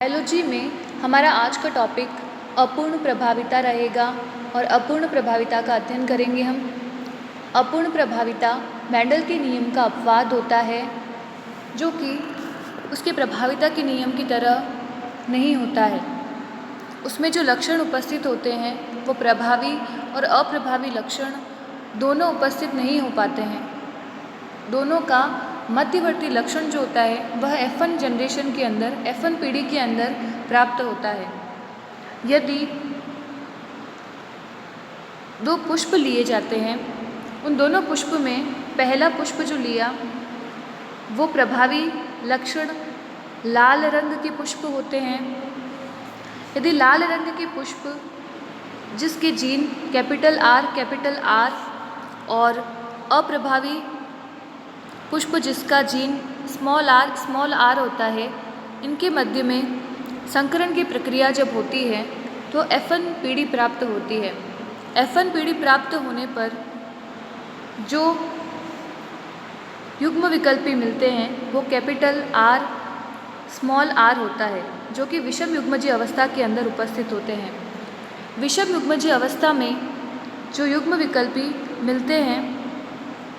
Biology में हमारा आज का टॉपिक अपूर्ण प्रभाविता रहेगा और अपूर्ण प्रभाविता का अध्ययन करेंगे हम। अपूर्ण प्रभाविता मेंडल के नियम का अपवाद होता है, जो कि उसके प्रभाविता के नियम की तरह नहीं होता है। उसमें जो लक्षण उपस्थित होते हैं वो प्रभावी और अप्रभावी लक्षण दोनों उपस्थित नहीं हो पाते हैं। दोनों का मध्यवर्ती लक्षण जो होता है वह F1 जनरेशन के अंदर, F1 पीढ़ी के अंदर प्राप्त होता है। यदि दो पुष्प लिए जाते हैं, उन दोनों पुष्प में पहला पुष्प जो लिया वो प्रभावी लक्षण लाल रंग के पुष्प होते हैं। यदि लाल रंग के पुष्प जिसके जीन कैपिटल R और अप्रभावी पुष्प जिसका जीन स्मॉल r होता है, इनके मध्य में संकरण की प्रक्रिया जब होती है तो F1 पीढ़ी प्राप्त होती है। F1 पीढ़ी प्राप्त होने पर जो युग्म विकल्पी मिलते हैं वो कैपिटल R स्मॉल r होता है, जो कि विषम युग्मजीय अवस्था के अंदर उपस्थित होते हैं। विषम युग्मजीय अवस्था में जो युग्म विकल्पी मिलते हैं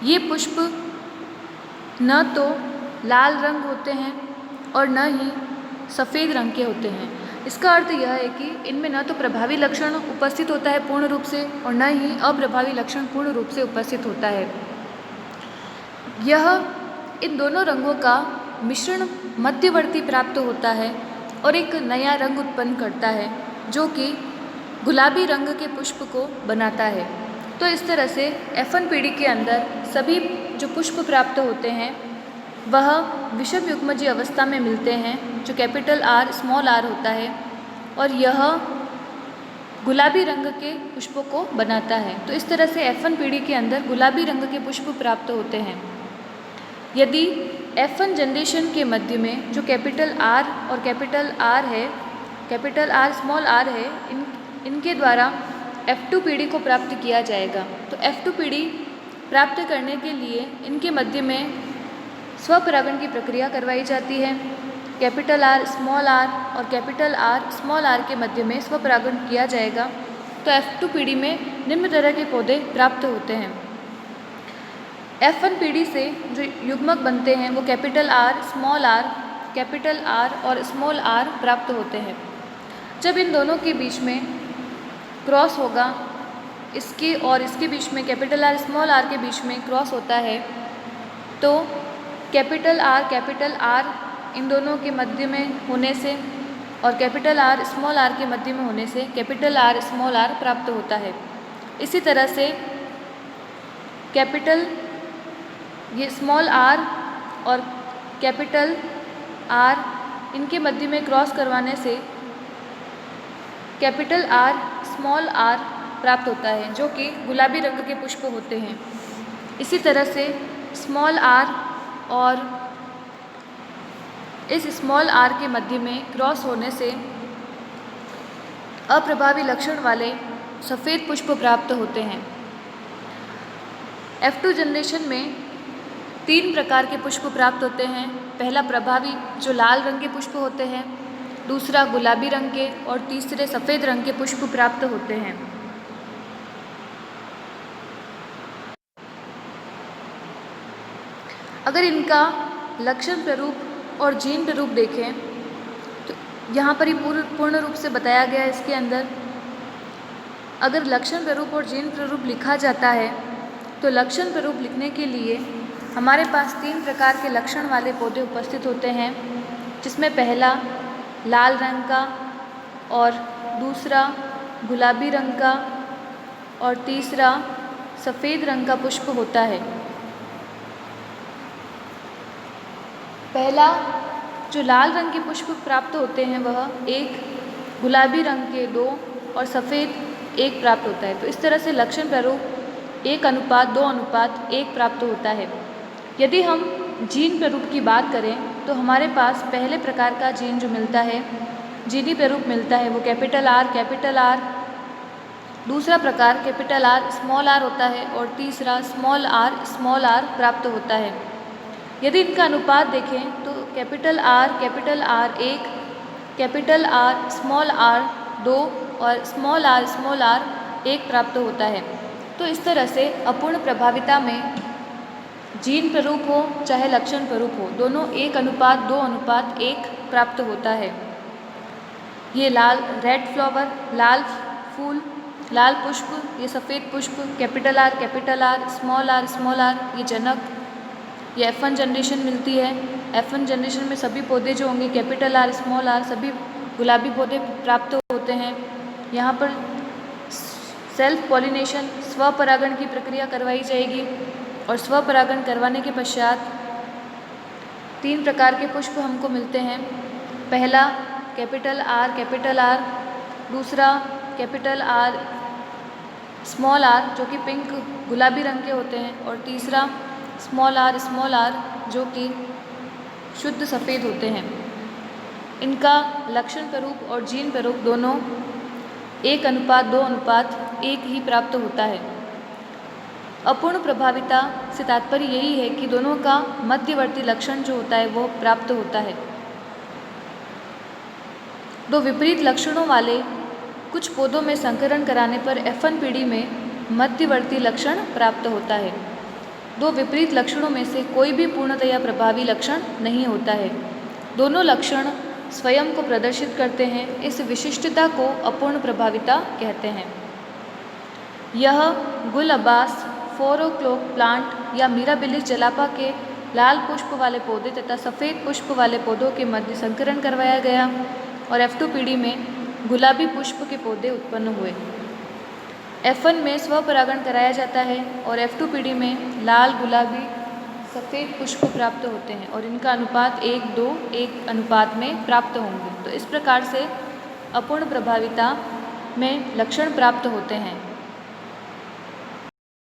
ये पुष्प न तो लाल रंग होते हैं और न ही सफ़ेद रंग के होते हैं। इसका अर्थ यह है कि इनमें न तो प्रभावी लक्षण उपस्थित होता है पूर्ण रूप से और न ही अप्रभावी लक्षण पूर्ण रूप से उपस्थित होता है। यह इन दोनों रंगों का मिश्रण मध्यवर्ती प्राप्त होता है और एक नया रंग उत्पन्न करता है, जो कि गुलाबी रंग के पुष्प को बनाता है। तो इस तरह से F1 पीढ़ी के अंदर सभी जो पुष्प प्राप्त होते हैं वह विषम युग्मजीय अवस्था में मिलते हैं, जो कैपिटल R स्मॉल r होता है और यह गुलाबी रंग के पुष्पों को बनाता है। तो इस तरह से F1 पीढ़ी के अंदर गुलाबी रंग के पुष्प प्राप्त होते हैं। यदि F1 जनरेशन के मध्य में जो कैपिटल R और कैपिटल R है, कैपिटल R स्मॉल r है, इनके द्वारा F2 पीढ़ी को प्राप्त किया जाएगा। तो F2 पीढ़ी प्राप्त करने के लिए इनके मध्य में स्वपरागण की प्रक्रिया करवाई जाती है। कैपिटल R स्मॉल r और कैपिटल R स्मॉल r के मध्य में स्वपरागण किया जाएगा। तो F2 पीढ़ी में निम्न तरह के पौधे प्राप्त होते हैं। F1 पीढ़ी से जो युग्मक बनते हैं वो capital R small r, capital R और स्मॉल r प्राप्त होते हैं। जब इन दोनों के बीच में क्रॉस होगा, इसके और इसके बीच में कैपिटल R स्मॉल r के बीच में क्रॉस होता है, तो कैपिटल R इन दोनों के मध्य में होने से और कैपिटल R स्मॉल r के मध्य में होने से कैपिटल R स्मॉल r प्राप्त होता है। इसी तरह से कैपिटल ये स्मॉल r और कैपिटल R इनके मध्य में क्रॉस करवाने से कैपिटल R स्मॉल r प्राप्त होता है, जो कि गुलाबी रंग के पुष्प होते हैं। इसी तरह से स्मॉल r और इस स्मॉल r के मध्य में क्रॉस होने से अप्रभावी लक्षण वाले सफ़ेद पुष्प प्राप्त होते हैं। F2 जनरेशन में 3 प्रकार के पुष्प प्राप्त होते हैं। पहला प्रभावी जो लाल रंग के पुष्प होते हैं, दूसरा गुलाबी रंग के और तीसरे सफ़ेद रंग के पुष्प प्राप्त होते हैं। अगर इनका लक्षण प्रारूप और जीन प्रारूप देखें तो यहाँ पर ही पूर्ण रूप से बताया गया है। इसके अंदर अगर लक्षण प्रारूप और जीन प्रारूप लिखा जाता है तो लक्षण प्रारूप लिखने के लिए हमारे पास 3 प्रकार के लक्षण वाले पौधे उपस्थित होते हैं, जिसमें पहला लाल रंग का और दूसरा गुलाबी रंग का और तीसरा सफ़ेद रंग का पुष्प होता है। पहला जो लाल रंग के पुष्प प्राप्त होते हैं वह 1, गुलाबी रंग के 2 और सफ़ेद 1 प्राप्त होता है। तो इस तरह से लक्षण प्रारूप 1:2:1 प्राप्त होता है। यदि हम जीन प्रारूप की बात करें तो हमारे पास पहले प्रकार का जीन जो मिलता है, जीनी प्रारूप मिलता है, वो कैपिटल R, दूसरा प्रकार कैपिटल R स्मॉल r होता है और तीसरा स्मॉल r प्राप्त होता है। यदि इनका अनुपात देखें तो capital R 1 capital R small R 2 और स्मॉल आर 1 प्राप्त होता है। तो इस तरह से अपूर्ण प्रभाविता में जीन प्ररूप हो चाहे लक्षण प्ररूप हो, दोनों 1:2:1 प्राप्त होता है। ये रेड फ्लावर, लाल फूल, लाल पुष्प, ये सफ़ेद पुष्प, कैपिटल आर, स्मॉल आर, ये जनक, ये F1 जनरेशन मिलती है। F1 जनरेशन में सभी पौधे जो होंगे कैपिटल आर, स्मॉल आर, सभी गुलाबी पौधे प्राप्त होते हैं। यहाँ पर सेल्फ पॉलिनेशन, स्वपरागण की प्रक्रिया करवाई जाएगी और स्वपरागण करवाने के पश्चात 3 प्रकार के पुष्प हमको मिलते हैं। पहला कैपिटल आर, दूसरा कैपिटल आर स्मॉल आर जो कि पिंक गुलाबी रंग के होते हैं, और तीसरा स्मॉल आर जो कि शुद्ध सफ़ेद होते हैं। इनका लक्षण स्वरूप और जीन स्वरूप दोनों 1:2:1 ही प्राप्त होता है। अपूर्ण प्रभाविता से तात्पर्य यही है कि दोनों का मध्यवर्ती लक्षण जो होता है वो प्राप्त होता है। दो विपरीत लक्षणों वाले कुछ पौधों में संकरण कराने पर F1 पीढ़ी में मध्यवर्ती लक्षण प्राप्त होता है। दो विपरीत लक्षणों में से कोई भी पूर्णतया प्रभावी लक्षण नहीं होता है। दोनों लक्षण स्वयं को प्रदर्शित करते हैं। इस विशिष्टता को अपूर्ण प्रभाविता कहते हैं। यह गुल अब्बास, 4 o'clock प्लांट या मीराबिलिस जलापा के लाल पुष्प वाले पौधे तथा सफ़ेद पुष्प वाले पौधों के मध्य संकरण करवाया गया और F2 पीढ़ी में गुलाबी पुष्प के पौधे उत्पन्न हुए। F1 में स्वपरागण कराया जाता है और F2 पीढ़ी में लाल, गुलाबी, सफ़ेद पुष्प प्राप्त होते हैं और इनका अनुपात 1:2:1 अनुपात में प्राप्त होंगे। तो इस प्रकार से अपूर्ण प्रभाविता में लक्षण प्राप्त होते हैं।